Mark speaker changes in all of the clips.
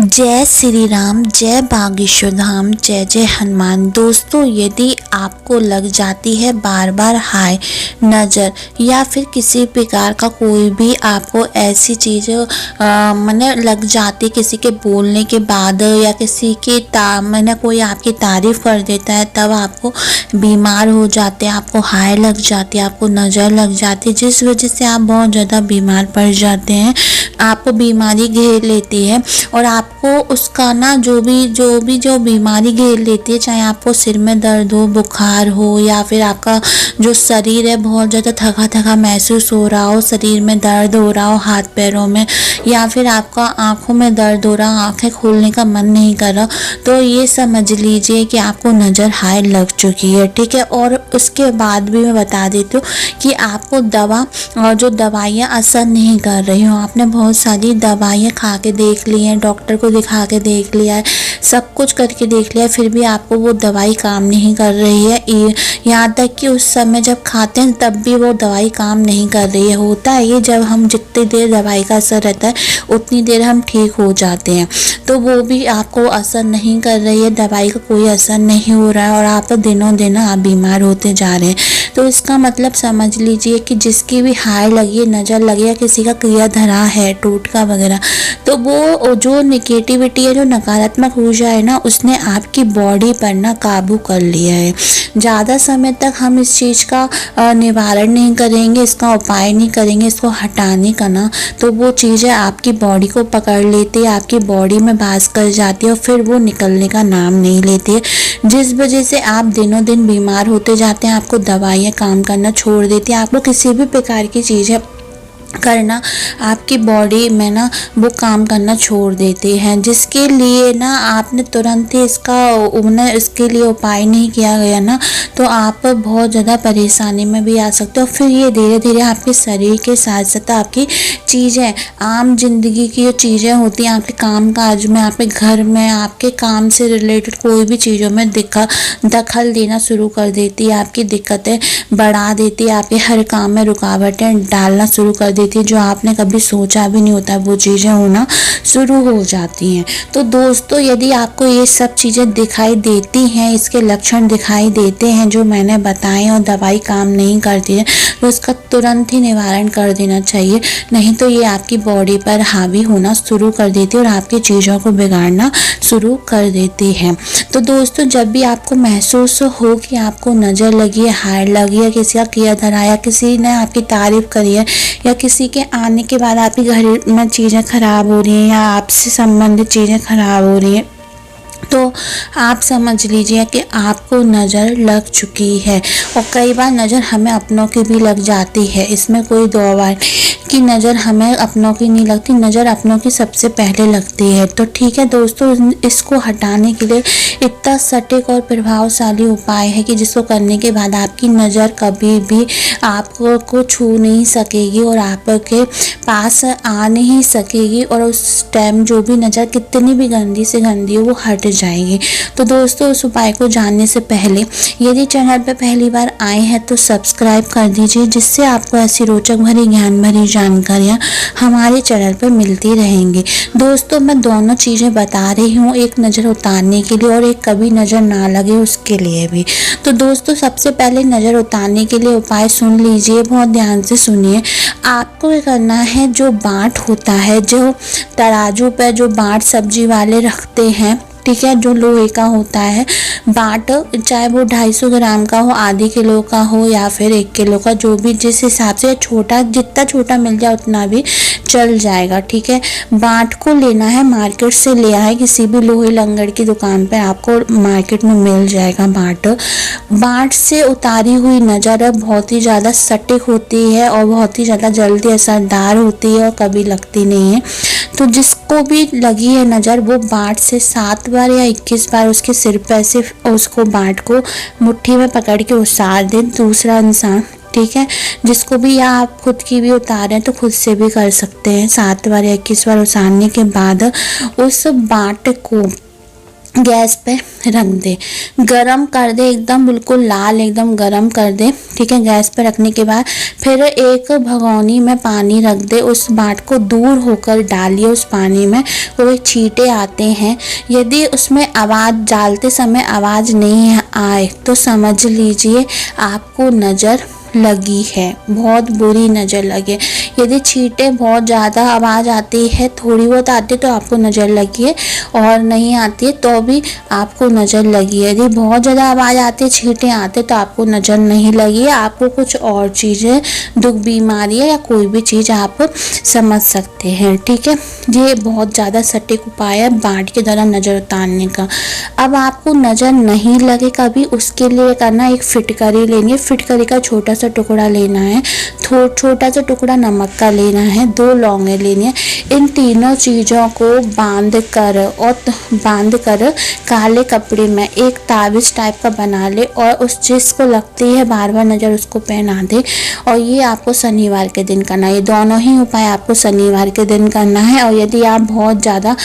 Speaker 1: जय श्री राम, जय बागेश्वर धाम, जय जय हनुमान। दोस्तों, यदि आपको लग जाती है बार बार हाय नज़र या फिर किसी प्रकार का कोई भी आपको ऐसी चीज़ मैंने लग जाती किसी के बोलने के बाद या किसी के मैंने कोई आपकी तारीफ़ कर देता है, तब आपको बीमार हो जाते हैं, आपको हाय लग जाती है, आपको नज़र लग जाती है, जिस वजह से आप बहुत ज़्यादा बीमार पड़ जाते हैं, आपको बीमारी घेर लेती है और आपको उसका ना जो बीमारी घेर लेती है, चाहे आपको सिर में दर्द हो, बुखार हो या फिर आपका जो शरीर है बहुत ज़्यादा थका थका महसूस हो रहा हो, शरीर में दर्द हो रहा हो, हाथ पैरों में, या फिर आपका आँखों में दर्द हो रहा, आँखें खोलने का मन नहीं कर रहा, तो ये समझ लीजिए कि आपको नज़र हाय लग चुकी है। ठीक है। और उसके बाद भी मैं बता देती हूँ कि आपको दवा और जो दवाइयाँ असर नहीं कर रही हो, आपने बहुत सारी दवाइयाँ खा के देख ली हैं, डॉक्टर को दिखा के देख लिया है, सब कुछ करके देख लिया, फिर भी आपको वो दवाई काम नहीं कर रही है। यहाँ तक कि उस समय जब खाते हैं तब भी वो दवाई काम नहीं कर रही है। होता है ये, जब हम जितनी देर दवाई का असर रहता है उतनी देर हम ठीक हो जाते हैं, तो वो भी आपको असर नहीं कर रही है, दवाई का कोई असर नहीं हो रहा है और आप तो दिनों दिन आप बीमार होते जा रहे हैं। तो इसका मतलब समझ लीजिए कि जिसकी भी हाय लगी है, नज़र लगी है, किसी का क्रिया धरा है, टोटका वगैरह, तो वो जो निगेटिविटी है, जो नकारात्मक ऊर्जा है ना, उसने आपकी बॉडी पर ना काबू कर लिया है। ज़्यादा समय तक हम इस चीज़ का निवारण नहीं करेंगे, इसका उपाय नहीं करेंगे, इसको हटाने का ना, तो वो चीज़ें आपकी बॉडी को पकड़ लेती है, आपकी बॉडी में वास कर जाती है और फिर वो निकलने का नाम नहीं लेती है, जिस वजह से आप दिनों दिन बीमार होते जाते हैं, आपको दवाइयाँ काम करना छोड़ देती हैं, आपको किसी भी प्रकार की चीज़ें करना आपकी बॉडी में ना वो काम करना छोड़ देते हैं, जिसके लिए ना आपने तुरंत ही इसके लिए उपाय नहीं किया गया ना, तो आप बहुत ज़्यादा परेशानी में भी आ सकते हो। फिर ये धीरे धीरे आपके शरीर के साथ साथ आपकी चीज़ें, आम जिंदगी की जो चीज़ें होती हैं, आपके काम काज में, आपके घर में, आपके काम से रिलेटेड कोई भी चीज़ों में दखल देना शुरू कर देती है, आपकी दिक्कतें बढ़ा देती है, आपके हर काम में रुकावटें डालना शुरू कर देती है, जो आपने कभी सोचा भी नहीं होता वो चीज़ें होना शुरू हो जाती हैं। तो दोस्तों, यदि आपको ये सब चीज़ें दिखाई देती हैं, इसके लक्षण दिखाई देते हैं जो मैंने बताए और दवाई काम नहीं करती है, तो इसका तुरंत ही निवारण कर देना चाहिए, नहीं तो ये आपकी बॉडी पर हावी होना शुरू कर देती है और आपकी चीज़ों को बिगाड़ना शुरू कर देती है। तो दोस्तों, जब भी आपको महसूस हो कि आपको नज़र लगी है, हाय लगी है, किसी का किया धरा या किसी ने आपकी तारीफ़ करी है या किसी के आने के बाद आपके घर में चीज़ें ख़राब हो रही हैं या आपसे संबंधित चीज़ें ख़राब हो रही हैं, तो आप समझ लीजिए कि आपको नज़र लग चुकी है। और कई बार नज़र हमें अपनों की भी लग जाती है, इसमें कोई दो बार कि नज़र हमें अपनों की नहीं लगती, नज़र अपनों की सबसे पहले लगती है। तो ठीक है दोस्तों, इसको हटाने के लिए इतना सटीक और प्रभावशाली उपाय है कि जिसको करने के बाद आपकी नज़र कभी भी आपको छू नहीं सकेगी और आपके पास आ नहीं सकेगी, और उस टाइम जो भी नज़र कितनी भी गंदी से गंदी हो वो हट जाएगी। तो दोस्तों, उस उपाय को जानने से पहले यदि चैनल पर पहली बार आए हैं तो सब्सक्राइब कर दीजिए, जिससे आपको ऐसी रोचक भरी ज्ञान भरी जानकारियाँ हमारे चैनल पर मिलती रहेंगी। दोस्तों, मैं दोनों चीज़ें बता रही हूँ, एक नज़र उतारने के लिए और एक कभी नज़र ना लगे उसके लिए भी। तो दोस्तों, सबसे पहले नज़र उतारने के लिए उपाय सुन लीजिए, बहुत ध्यान से सुनिए। आपको क्या करना है, जो बाट होता है, जो तराजू पर जो बाट सब्जी वाले रखते हैं, ठीक है, जो लोहे का होता है बाट, चाहे वो 250 ग्राम का हो, आधी किलो का हो या फिर 1 किलो का, जो भी जिस हिसाब से छोटा, जितना छोटा मिल जाए उतना भी चल जाएगा। ठीक है। बाट को लेना है, मार्केट से लिया है, किसी भी लोहे लंगड़ की दुकान पर आपको मार्केट में मिल जाएगा बाट से उतारी हुई नज़र बहुत ही ज़्यादा सटीक होती है और बहुत ही ज़्यादा जल्दी असरदार होती है और कभी लगती नहीं है। तो जिसको भी लगी है नज़र, वो बाट से 7 बार या 21 बार उसके सिर पर से उसको बाट को मुट्ठी में पकड़ के उतार दे दूसरा इंसान। ठीक है। जिसको भी, या आप खुद की भी उतारें तो खुद से भी कर सकते हैं। 7 बार या 21 बार उतारने के बाद उस बाट को गैस पे रख दे, गरम कर दे, एकदम बिल्कुल लाल एकदम गरम कर दे। ठीक है, गैस पे रखने के बाद फिर एक भगोनी में पानी रख दे, उस बाट को दूर होकर डालिए उस पानी में। वो छींटे आते हैं, यदि उसमें आवाज़ डालते समय आवाज़ नहीं आए तो समझ लीजिए आपको नज़र लगी है, बहुत बुरी नज़र लगे। यदि छींटे बहुत ज़्यादा आवाज़ आती है, थोड़ी बहुत आती तो आपको नज़र लगी है, और नहीं आती है तो भी आपको नज़र लगी है। यदि बहुत ज़्यादा आवाज़ आती है, छींटे आते तो आपको नज़र नहीं लगी है, आपको कुछ और चीज़ें, दुख, बीमारी है या कोई भी चीज़ आप समझ सकते हैं। ठीक है, ये बहुत ज़्यादा सटीक उपाय है बाट के द्वारा नज़र उतारने का। अब आपको नज़र नहीं लगे कभी, उसके लिए करना, एक फिटकरी लेनी है, फिटकरी का छोटा सा टुकड़ा लेना है, छोटा सा टुकड़ा नमक का लेना है, 2 लौंगे लेनी है। इन तीनों चीज़ों को बांध कर काले कपड़े में एक ताबीज़ टाइप का बना ले, और उस जिसको लगती है बार बार नज़र उसको पहना दे। और ये आपको शनिवार के दिन करना है, ये दोनों ही उपाय आपको शनिवार के दिन करना है। और यदि आप बहुत ज़्यादा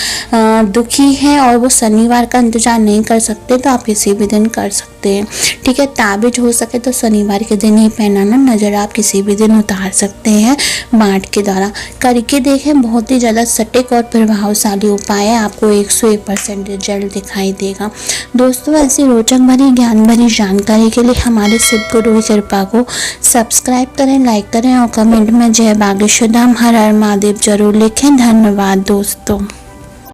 Speaker 1: दुखी हैं और वो शनिवार का इंतज़ार नहीं कर सकते तो आप किसी भी दिन कर सकते हैं। ठीक है, ताबीज़ हो सके तो शनिवार के दिन ही पहनाना, नज़र आप किसी भी दिन उतार सकते हैं बाट के द्वारा। करके देखें, बहुत ही ज़्यादा सटीक और प्रभावशाली उपाय है, आपको 101% रिजल्ट दिखाई देगा। दोस्तों, ऐसी रोचक भरी, ज्ञान भरी जानकारी के लिए हमारे शिव गुरु की कृपा को सब्सक्राइब करें, लाइक करें और कमेंट में जय बागेश्वर धाम हर हर महादेव जरूर लिखें। धन्यवाद दोस्तों।